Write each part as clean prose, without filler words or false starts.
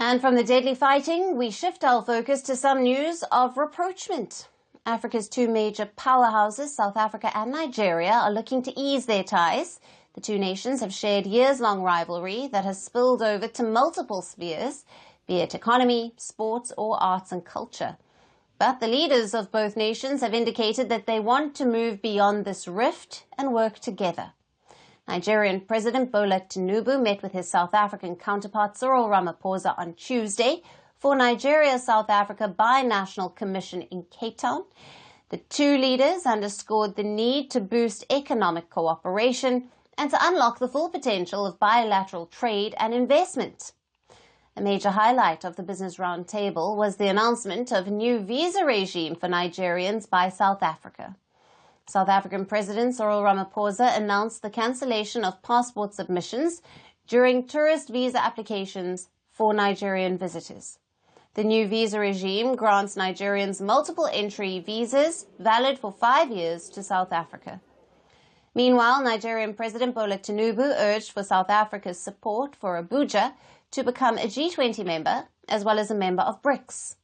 And from the deadly fighting, we shift our focus to some news of rapprochement. Africa's two major powerhouses, South Africa and Nigeria, are looking to ease their ties. The two nations have shared years-long rivalry that has spilled over to multiple spheres, be it economy, sports, or arts and culture. But the leaders of both nations have indicated that they want to move beyond this rift and work together. Nigerian President Bola Tinubu met with his South African counterpart Cyril Ramaphosa on Tuesday for Nigeria-South Africa Binational Commission in Cape Town. The two leaders underscored the need to boost economic cooperation and to unlock the full potential of bilateral trade and investment. A major highlight of the business roundtable was the announcement of a new visa regime for Nigerians by South Africa. South African President Cyril Ramaphosa announced the cancellation of passport submissions during tourist visa applications for Nigerian visitors. The new visa regime grants Nigerians multiple entry visas valid for 5 years to South Africa. Meanwhile, Nigerian President Bola Tinubu urged for South Africa's support for Abuja to become a G20 member as well as a member of BRICS.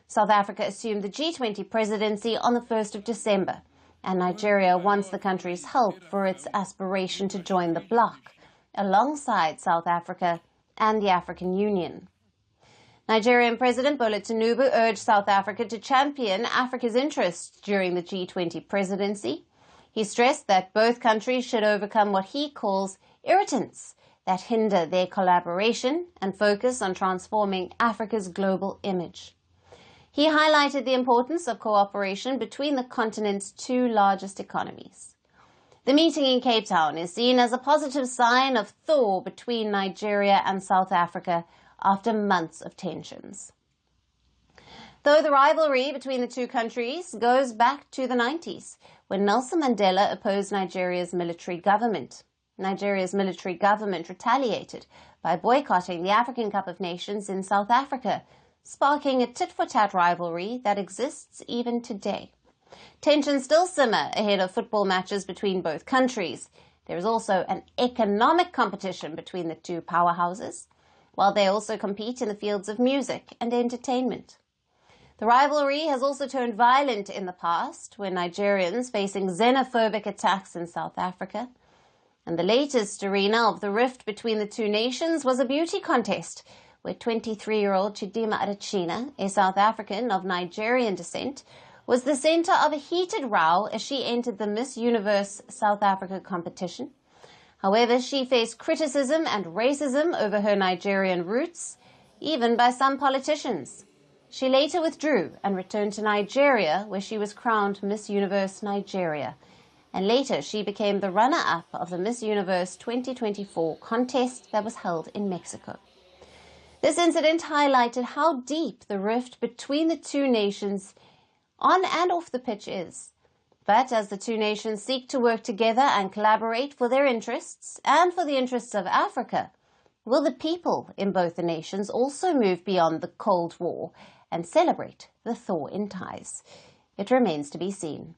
South Africa assumed the G20 presidency on the 1st of December. And Nigeria wants the country's help for its aspiration to join the bloc, alongside South Africa and the African Union. Nigerian President Bola Tinubu urged South Africa to champion Africa's interests during the G20 presidency. He stressed that both countries should overcome what he calls irritants that hinder their collaboration and focus on transforming Africa's global image. He highlighted the importance of cooperation between the continent's two largest economies. The meeting in Cape Town is seen as a positive sign of thaw between Nigeria and South Africa after months of tensions. Though the rivalry between the two countries goes back to the 90s, when Nelson Mandela opposed Nigeria's military government. Nigeria's military government retaliated by boycotting the African Cup of Nations in South Africa, sparking a tit-for-tat rivalry that exists even today. Tensions still simmer ahead of football matches between both countries. There is also an economic competition between the two powerhouses, while they also compete in the fields of music and entertainment. The rivalry has also turned violent in the past, when Nigerians facing xenophobic attacks in South Africa. And the latest arena of the rift between the two nations was a beauty contest, where 23-year-old Chidima Adachina, a South African of Nigerian descent, was the center of a heated row as she entered the Miss Universe South Africa competition. However, she faced criticism and racism over her Nigerian roots, even by some politicians. She later withdrew and returned to Nigeria, where she was crowned Miss Universe Nigeria, and later she became the runner-up of the Miss Universe 2024 contest that was held in Mexico. This incident highlighted how deep the rift between the two nations on and off the pitch is. But as the two nations seek to work together and collaborate for their interests and for the interests of Africa, will the people in both the nations also move beyond the Cold War and celebrate the thaw in ties? It remains to be seen.